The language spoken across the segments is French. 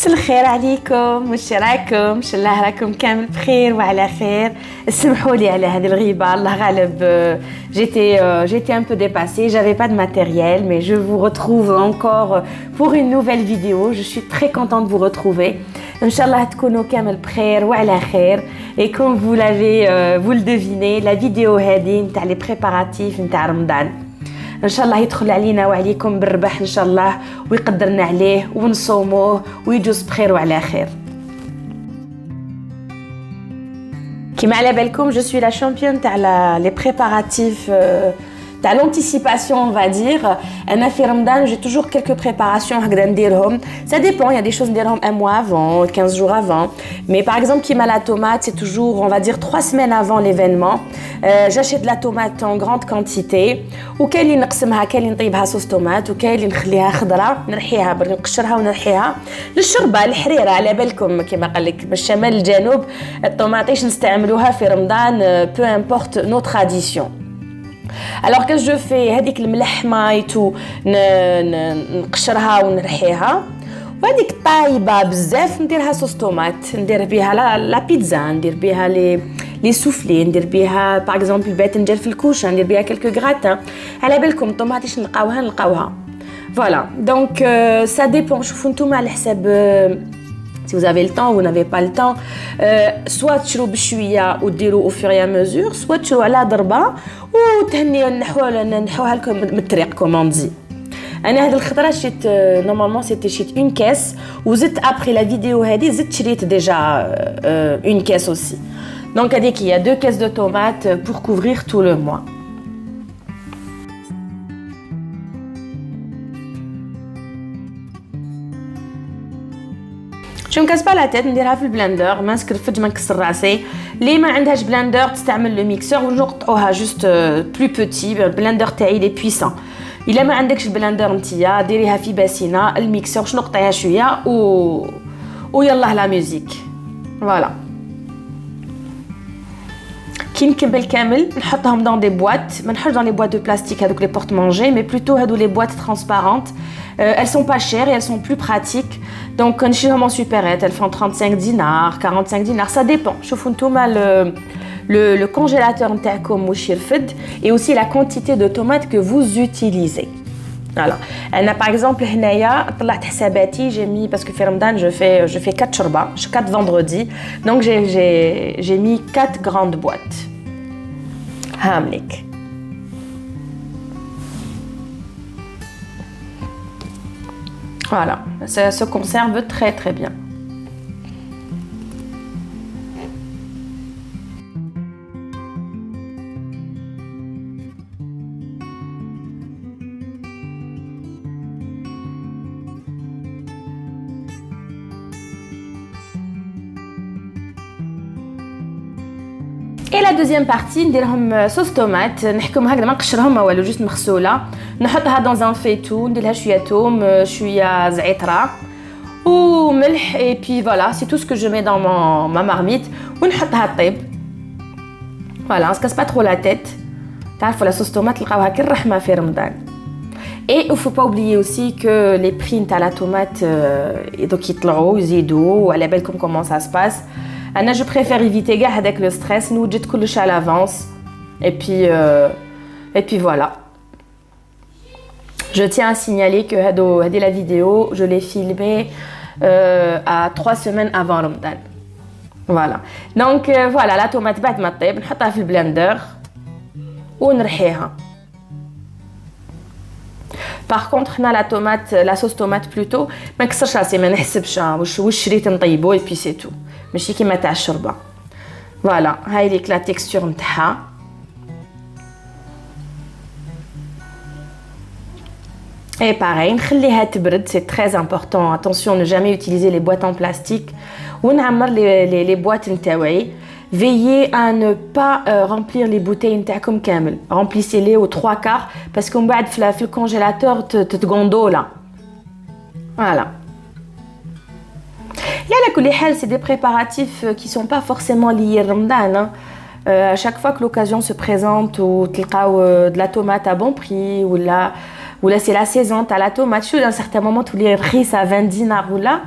مساء الخير عليكم، واش راكم؟ ان شاء الله راكم كامل بخير وعلى خير. اسمحوا لي على هذه الغيبه، الله غالب. J'étais un peu dépassée, j'avais pas de matériel, mais je vous retrouve encore pour une nouvelle vidéo. Je suis très contente de vous retrouver. Inch'Allah تكونوا كامل بخير وعلى خير. Et comme vous le devinez, la vidéo هذه نتاع les préparatifs نتاع رمضان. ان شاء الله يدخل علينا وعليكم بالربح ان شاء الله، ويقدرنا عليه ونصوموه ويجوز بخير وعلى خير. كما على بالكم je suis la championne تاع les préparatifs تاع l'anticipation, on va dire. انا في رمضان j'ai toujours quelques préparations هكذا نديرهم. Ça dépend, il y a des choses نديرهم un mois avant, 15 jours avant. Mais par exemple كيما la tomate, c'est toujours, on va dire 3 semaines avant l'événement. J'achète de la tomate en grande quantité. وكاين اللي نقسمها، كاين اللي نطيبها صوص طوماط، وكاين اللي نخليها خضراء نرحيها نقشرها ونرحيها للشربة الحريرة. على بالكم كما قال لك بالشمال الجنوب الطوماطيش نستعملوها في رمضان peu importe nos traditions. Alors que je fais هذيك الملح مايتو نقشرها ونرحيها، وهذيك طايبه بزاف نديرها صوص طوماط، ندير بها لا بيتزا، ندير بها لي سوفلي، ندير بها باغ اكزومبل الباتنجان في الكوشه، ندير بها كلكو غراتان. على بالكم الطوماطيش نلقاوها فوالا. دونك ça dépend. شوفوا نتوما على حساب si vous avez le temps ou vous n'avez pas le temps. soit تشرو بشويه وديروا au fur et à mesure, soit تشرو على ضربه وتهنيوا نحوها لكم من الطريق كوموندي. انا هذه الخضره شريت نورمالمون سيتي شريت اون كاس، وزدت ابري لا فيديو هذه زدت شريت ديجا اون كاس aussi. Donc هذيك هي 2 caisses de tomates pour couvrir tout le mois. جو مكاس با لا تيت نديرها في البلندر، ما نسكرفج ما نكسر راسي. اللي ما عندهاش بلندر تستعمل لو ميكسور ونقطعوها جوست بلو بوتي. البلندر تاعي لي بويسون. الا ما عندكش البلندر نتيا ديريها في باسينه الميكسور، شنو نقطعيها شويه ويلا لا ميوزيك فوالا. كي نكمل كامل نحطهم دون دي بواط، ما نحطش دون لي بواط دو بلاستيك هذوك لي بورت مانجي، مي بلوتو هادو لي بواط ترانسبارونت. elles sont pas chères et elles sont plus pratiques. Donc نشريهم en supérette, elles font 35 dinars, 45 dinars, ça dépend. شوفوا نتوما le congélateur نتاعكم واش يرفد et aussi la quantité de tomates que vous utilisez. Voilà. انا par exemple هنايا طلعت حساباتي، j'ai mis parce que في رمضان je fais 4 شربة 4 vendredis. Donc j'ai mis 4 grandes boîtes. هاملك. Voilà, ça se conserve très très bien. Et la deuxième partie نديرهم صوص طوماط، نحكم هكذا ما نقشرهم ما والو، جوست مغسوله، نحطها dans un فيتو، ندير لها شويه ثوم شويه زعتره وملح. et puis voilà, c'est tout ce que je mets dans ma marmite ونحطها طيب. voilà, on se casse pas trop la tête. تعرفوا la sauce tomate نلقاوها كي الرحمه في رمضان. et il faut pas oublier aussi que les prix نتاع la tomate donc يطلعوا يزيدوا، وعلى بالكم comment ça se passe. انا je préfère éviter كاع هذاك le stress، نوجد كلش à l'avance. et puis voilà. Je tiens à signaler que هذه la vidéo je l'ai filmée à 3 semaines avant Ramadan. Voilà. Donc voilà, la tomate بعد ما طيب نحطها في البلندر ونرحيها. Par contre هنا la sauce tomate plutôt ما نكسرش راسي، ما نحسبش واش شريت نطيبو et puis c'est tout. ماشي كيما تاع الشوربه. فوالا هاي ليك لا تيكستور نتاعها. Et pareil, نخليها تبرد, c'est très important. Attention, ne jamais utiliser les boîtes en plastique. ونعمر les boîtes نتاوعي. Veillez à ne pas remplir les bouteilles نتاعكم كامل. Remplissez-les aux 3/4 parce qu'on بعد في الcongélateur تتغندولا. Voilà. على كل حال, c'est des préparatifs qui sont pas forcément liés à Ramadan. À chaque fois que l'occasion se présente ou تلقاو de la tomate à bon prix ou là c'est la saison, t'as la tomate, à un certain moment tu les رخيصة à 20 dinars ou là,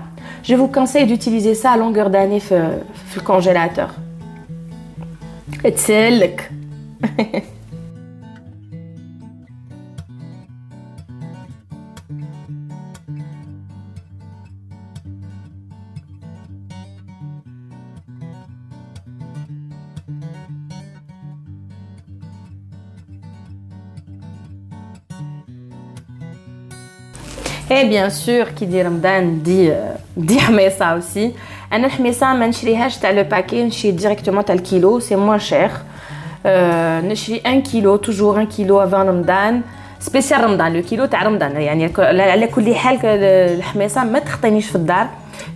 je vous conseille d'utiliser ça à longueur d'année في le congélateur. تسلك. Et bien sûr qui dit Ramadan dit حميصة aussi. انا الحميصة ما نشريهاش تاع لو باكي نشري ديريكتومون تاع الكيلو سي موان شير. نشري 1 كيلو توجور 1 كيلو avant رمضان سبيسيال رمضان لو كيلو تاع رمضان يعني على كل حال الحميصة ما تخطينيش في الدار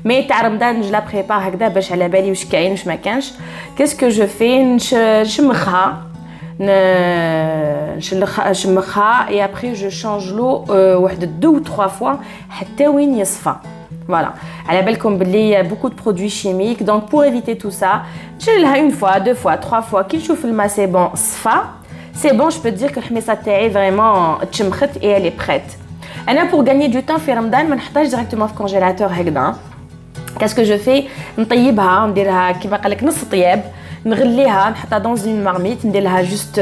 مي تاع رمضان جو لا بريبار هكذا باش على بالي واش كاين واش ما كانش. كاسكو جو في نشمخها نشمخها et après je change l'eau واحد 2 ou 3 fois حتى وين يصفى. Voilà. على بالكم باللي beaucoup de produits chimiques donc pour éviter tout ça نشيلها une fois 2 fois 3 fois كي نشوف الماء c'est bon صفى c'est bon je peux te dire que الحميصة تاعي vraiment تشمخت et elle est prête. انا pour gagner du temps في رمضان ما نحطهاش directement في congélateur هكذا. qu'est-ce que je fais نطيبها نديرها كيما قال لك نص طياب نغليها نحطها dans une marmite ندير لها جوست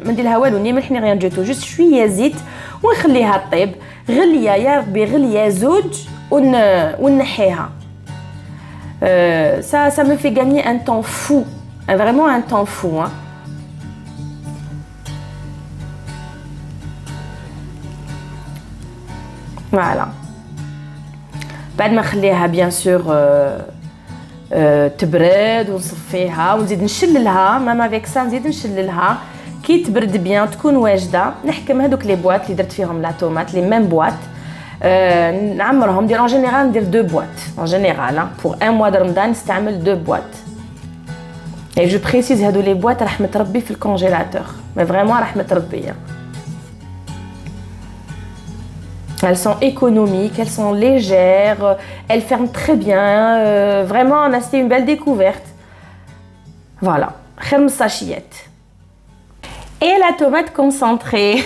ما ندير لها والو ني ملحني ريان دو تو جوست شويه زيت ونخليها طيب غليه يا ربي غليه زوج ونحيها. ça me fait gagner un temps fou vraiment un temps fou hein. Voilà. بعد ما نخليها bien sûr تبرد ونصفيها ونزيد نشللها مام افيك سا نزيد نشللها كي تبرد بيان تكون واجده نحكم هذوك لي بواط اللي درت فيهم لا طوماط لي ميم بواط نعمرهم ندير ان جينيرال ندير 2 بواط ان جينيرال بور 1 mois de رمضان نستعمل 2 بواط et je précise هذو لي بواط راح متربي في الكونجيلاتور mais vraiment راح متربيه. Elles sont économiques, elles sont légères, elles ferment très bien. Vraiment, c'est une belle découverte. Voilà, خير من الساشيات. Et la tomate concentrée.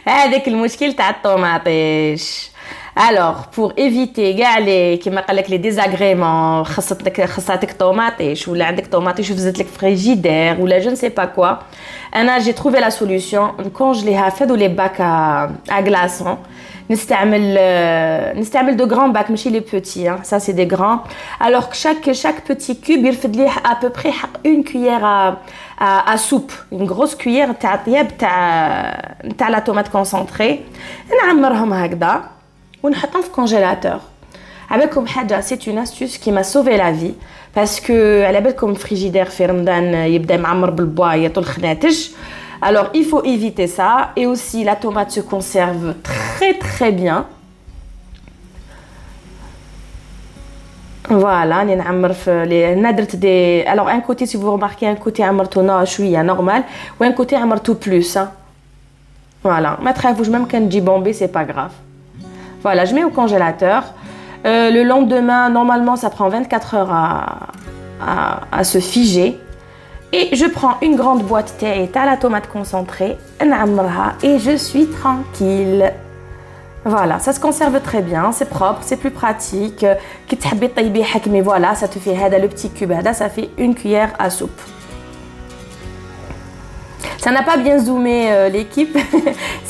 هذاك المشكل تاع الطوماطيش. Alors, pour éviter كيما قال لك لي ديزاغريمون خصاتك طوماطيش ولا عندك طوماطيش وفزت لك فريجيدير ولا je ne sais pas quoi. انا j'ai trouvé la solution نكونجليها في هذو لي باك à glaçons. نستعمل de grands bacs ماشي les petits hein. Ça c'est des grands. Alors que chaque petit cube يرفد ليه à peu près une cuillère à soupe, une grosse cuillère تاع طياب تاع la tomate concentrée. نعمرهم هكذا ونحطهم في congélateur. عبالكم حاجه c'est une astuce qui m'a sauvé la vie parce que على بالكم frigidaire في رمضان يبدا معمر بالبوا يطول خناتج. Alors il faut éviter ça et aussi la tomate se conserve très très bien. Voilà, نعمر في لي ندرت دي alors un côté si vous remarquez un côté عمرته شويه normal ou un côté عمرته plus. Voilà, ما تخافوش même كان تجي bombé c'est pas grave. Voilà, je mets au congélateur. Le lendemain, normalement, ça prend 24 heures à se figer. Et je prends une grande boîte à la tomate concentrée, et je suis tranquille. Voilà, ça se conserve très bien, c'est propre, c'est plus pratique. Mais voilà, ça te fait le petit cube, ça fait une cuillère à soupe. Ça n'a pas bien zoomé l'équipe.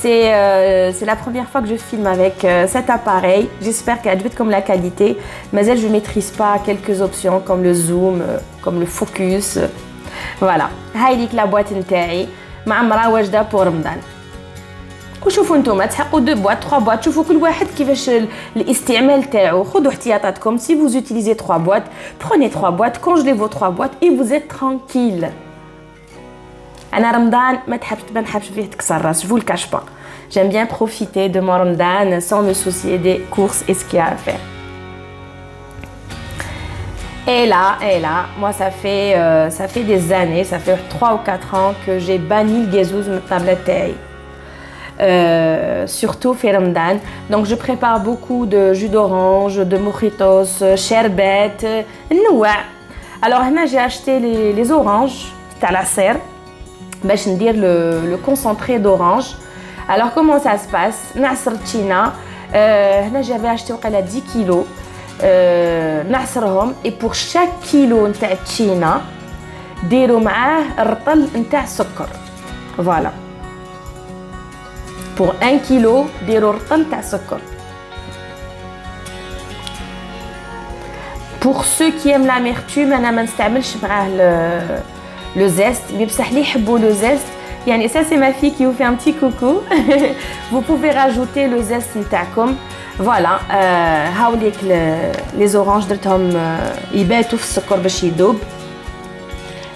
C'est la première fois que je filme avec cet appareil. J'espère qu'elle va comme la qualité. Mais je ne maîtrise pas quelques options comme le zoom, comme le focus. Voilà. هايليك la boîte نتاعي معمرة واجدة pour رمضان. وشوفوا نتوما تحقوا 2 بواط 3 بواط شوفوا كل واحد كيفاش الاستعمال تاعو خذوا احتياطاتكم. Si vous utilisez 3 boîtes, prenez 3 boîtes, congelez vos 3 boîtes et vous êtes tranquille. أنا رمضان ما نحبش فيه تكسر راس. Je vous le cache pas. J'aime bien profiter de mon Ramadan sans me soucier des courses et ce qu'il y a à faire. Et là, moi ça fait des années, ça fait 3 ou 4 ans que j'ai banni le gazouze de ma tablette taille. Surtout fait Ramadan. Donc je prépare beaucoup de jus d'orange, de mojitos, sherbet, noua. Alors là j'ai acheté les oranges, à la serre. باش ندير le concentré d'orange. Alors comment ça se passe نعصر التشينا. هنا j'avais acheté وقيلا 10 kilos. نعصرهم. et pour chaque kilo نتاع التشينا ديروا معاه الرطل نتاع السكر. voilà pour 1 kilo ديروا الرطل نتاع السكر. pour ceux qui aiment l'amertume انا ما نستعملش معاه le zeste mais بصح اللي يحبوا le zeste يعني ça c'est ma fille qui vous fait un petit coucou. vous pouvez rajouter le zeste نتاعكم. voilà هاوليك les oranges درتهم يباتوا في السكر باش يذوب.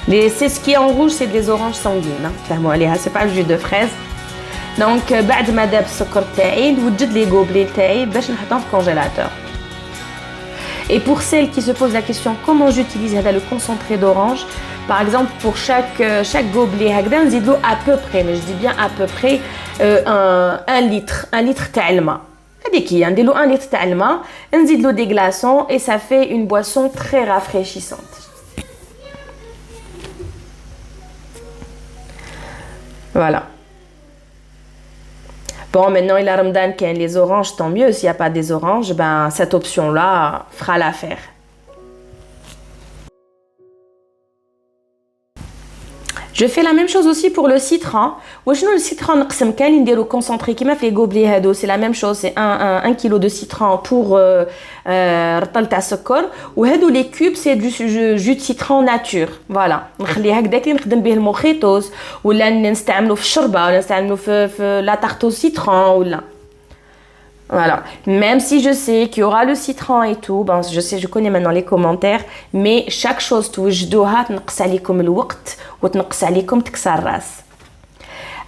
c'est ce qui est en rouge c'est des oranges sanguines فهموا عليها c'est pas le jus de fraise. donc بعد ما داب السكر تاعي نوجد لي غوبلي تاعي باش نحطهم في الكونجيلاتور. Et pour celles qui se posent la question comment j'utilise le concentré d'orange, par exemple pour chaque gobelet هكذا نزيد له à peu près, mais je dis bien à peu près un litre تاع الماء. هذيك هي ندير له 1 litre تاع الماء نزيد له des glaçons et ça fait une boisson très rafraîchissante. Voilà. Bon, maintenant il y a Ramadan qui a les oranges, tant mieux. S'il n'y a pas des oranges, ben cette option-là fera l'affaire. Je fais la même chose aussi pour le citron. Le citron نقسم كاين نديرو concentré كيما في غوبلي هادو, c'est la même chose, c'est 1 kilo de citron pour رطل تاع السكر, وهادو les cubes c'est du jus de citron nature. voilà نخليه هكذاك نخدم به الموخيتوس ولا نستعملو في الشربه ولا نستعملو في لا tarte au citron ولا. Voilà, même si je sais qu'il y aura le citron et tout, ben je sais, je connais maintenant les commentaires, mais chaque chose توجدوها تنقص عليكم الوقت وتنقص عليكم تكسر راس.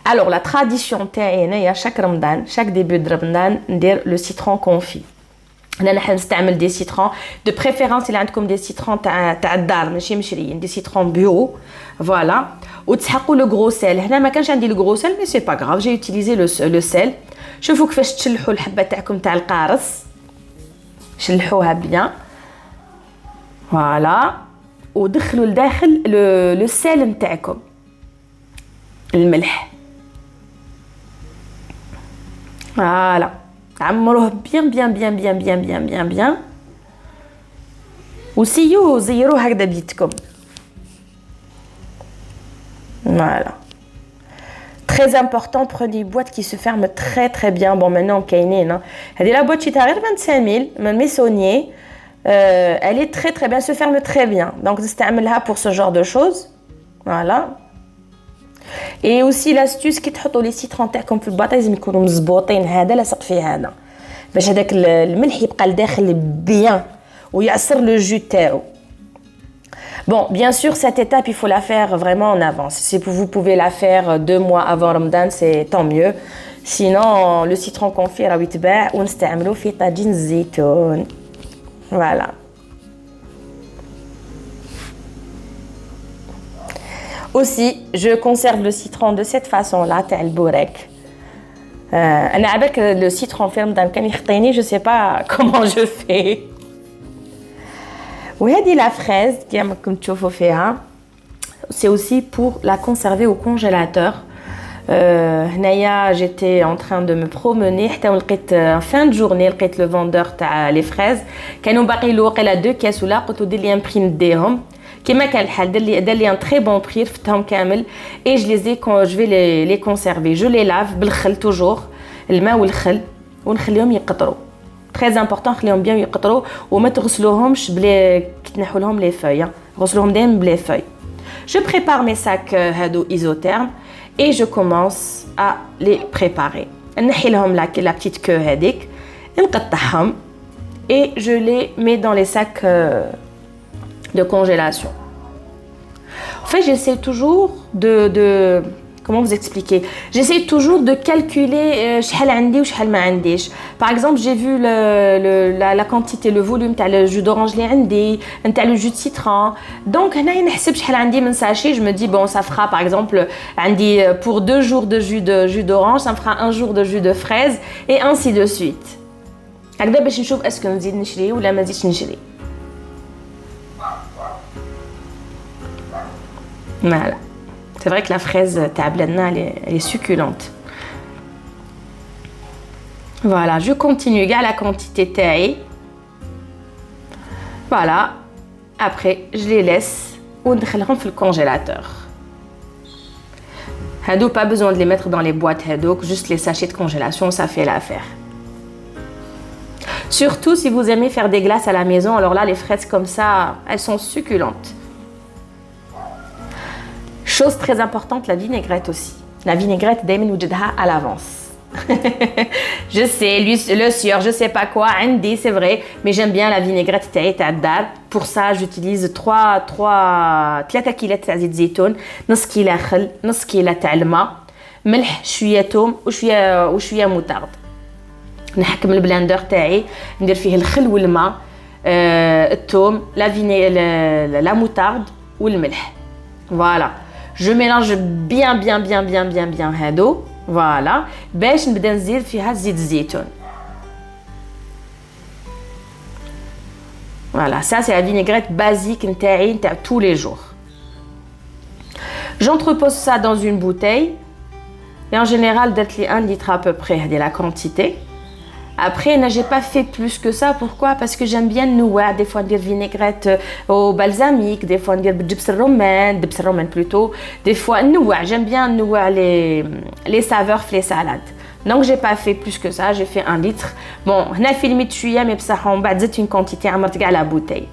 Alors la tradition تاعي هنايا chaque رمضان, chaque début de رمضان ندير le citron confit. هنا نحن نستعمل دي citron de préférence اللي عندكم دي citron تاع الدار ماشي مشريين, دي citron bio. voilà, وتسحقوا le gros sel. هنا ما كانش عندي le gros sel mais c'est pas grave, j'ai utilisé le sel. شوفوا كيفاش تشلحوا الحبه تاعكم تاع القارص, شلحوها بيان. فوالا, ودخلوا لداخل لو سيل نتاعكم الملح. فوالا, عمروه بيان بيان بيان بيان بيان بيان بيان بيان, وسيو زيروه هكذا بيدكم. فوالا. Très important, prenez une boîte qui se ferme très très bien. Bon, maintenant, Kainine, elle est la boîte qui t'arrive 25 000, même Messonnier. Elle est très très bien, elle se ferme très bien. Donc, c'est là pour ce genre de choses. Voilà. Et aussi l'astuce qui تحطوا les citrons تاعكم في الباطه لازم يكونوا مزبوطين. هذا لصق فيه هذا باش هذاك الملح يبقى لداخل بيان ويعصر لو جو تاعو. Bon, bien sûr, cette étape, il faut la faire vraiment en avance. Si vous pouvez la faire 2 mois avant Ramadan, c'est tant mieux. Sinon, le citron confit راه يتباع ونستعملوه في طاجين الزيتون. Voilà. Aussi, je conserve le citron de cette façon-là, تاع البوريك. أنا عبالك le citron في رمضان كان يخطيني, je sais pas comment je fais. وهذه la fraise كما راكم تشوفوا فيها, c'est aussi pour la conserver au congélateur. هنايا j'étais en train de me promener حتى لقيت fin de journée لقيت le vendeur تاع les fraises كانوا باقي له وقيله 2 كاس ولا, قلت له دير لي ان بري نديهم كما كان الحال, دار لي ان très bon prix, رفتهم كامل et je les ai quand je vais les conserver. je les lave بالخل toujours, الماء والخل, ونخليهم يقطروا. très important, خليهم bien يقطروا وما تغسلوهمش بلي تنحوا لهم لي فeuilles, غسلوهم دائما بلي feuilles. je prépare mes sacs هادو isothermes et je commence à les préparer. نحي لهم la petite queue هذيك, نقطعهم et je les mets dans les sacs de congélation. En fait, j'essaie toujours de comment vous expliquer, j'essaie toujours de calculer شحال عندي وشحال ما عنديش. Par exemple, j'ai vu la quantité, le volume تاع le jus d'orange اللي عندي, نتاع le jus de citron. Donc هنا نحسب شحال عندي من sachet, je me dis bon, ça fera par exemple عندي pour 2 jours de jus d'orange, ça me fera 1 jour de jus de fraise et ainsi de suite. هكذا باش نشوف اسكو نزيد نشري ولا ما نزيدش نشري. Voilà. C'est vrai que la fraise tabladna, elle est succulente. Voilà, je continue. Regarde la quantité taille. Voilà. Après, je les laisse ou ندخلهم في الcongélateur. Hadou, pas besoin de les mettre dans les boîtes hadou, juste les sachets de congélation, ça fait l'affaire. Surtout si vous aimez faire des glaces à la maison, alors là, les fraises comme ça, elles sont succulentes. Chose très importante, la vinaigrette aussi. La vinaigrette, دايما نوجدها à l'avance. Je sais, le sieur, je sais pas quoi, عندي, c'est vrai, mais j'aime bien la vinaigrette تاع الدار. Pour ça, j'utilise 3 كيلات تاع زيت زيتون، نص كيلة خل، نص كيلة تاع الماء، ملح، شوية توم وشوية موتارد. نحكم البلاندر تاعي، ندير فيه الخل والماء، الثوم، la moutarde والملح. Voilà. Je mélange bien هادو. Voilà. باش نبدا نزيد فيها زيت الزيتون. Voilà, ça c'est la vinaigrette basique نتاعي tous les jours. J'entrepose ça dans une bouteille. Et en général, d'être 1 litre à peu près, c'est la quantité. Après, j'ai pas fait plus que ça. Pourquoi? Parce que j'aime bien nouer. Des fois, dire vinaigrette au balsamique. Des fois, dire dibs romaine plutôt. Des fois, nouer. J'aime bien nouer les saveurs les salades. Donc, j'ai pas fait plus que ça. J'ai fait 1 litre. Bon, on a filmé de chouïa, mais ça, on va dire une quantité à la bouteille.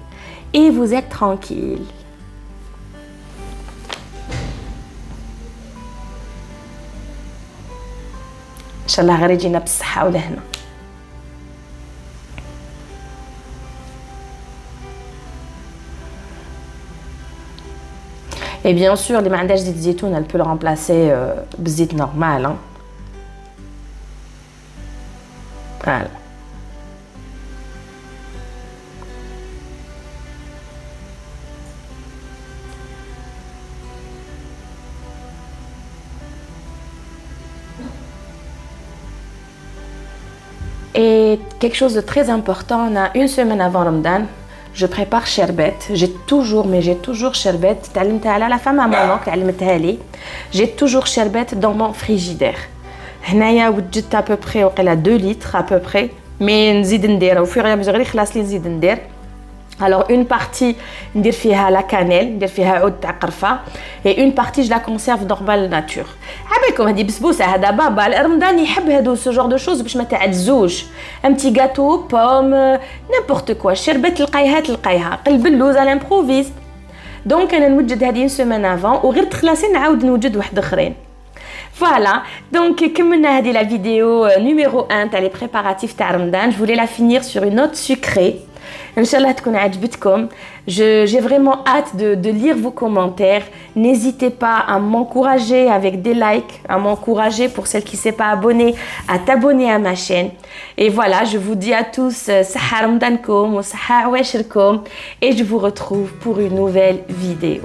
Et vous êtes tranquille. Inch'Allah, غير بالصحة والهنا. Et bien sûr, les mandages de zitoun, elle peut le remplacer bzit normal. Hein. Voilà. Et quelque chose de très important, on a 1 semaine avant Ramadan, je prépare sherbet. J'ai toujours sherbet. La femme à mon oncle, j'ai toujours sherbet dans mon frigidaire. هنايا وجدت à peu près 2 litres à peu près. Mais نزيد ندير au fur et à mesure اللي خلاص لي نزيد ندير. Alors une partie ندير فيها la cannelle, ندير فيها عود تاع قرفة. Et une partie je la conserve normal nature. عبالكم هذه بسبوسة هذا بابا رمضان يحب هادو ce genre de choses باش ما تعزوش. Un petit gâteau, pomme, n'importe quoi. الشربة تلقايها. قلب اللوز على l'improviste. Donc انا نوجد هذه 1 semaine avant وغير تخلصي نعاود نوجد واحد اخرين. Voilà, donc comme on a dit la vidéo numéro 1 t'as les préparatifs تاع Ramadan, je voulais la finir sur une note sucrée. Inch'Allah تكون عجبتكم. J'ai vraiment hâte de lire vos commentaires. N'hésitez pas à m'encourager avec des likes, à m'encourager pour celles qui ne sont pas abonnées, à t'abonner à ma chaîne. Et voilà, je vous dis à tous Saha Ramadankom ou Saha Awashirkom et je vous retrouve pour une nouvelle vidéo.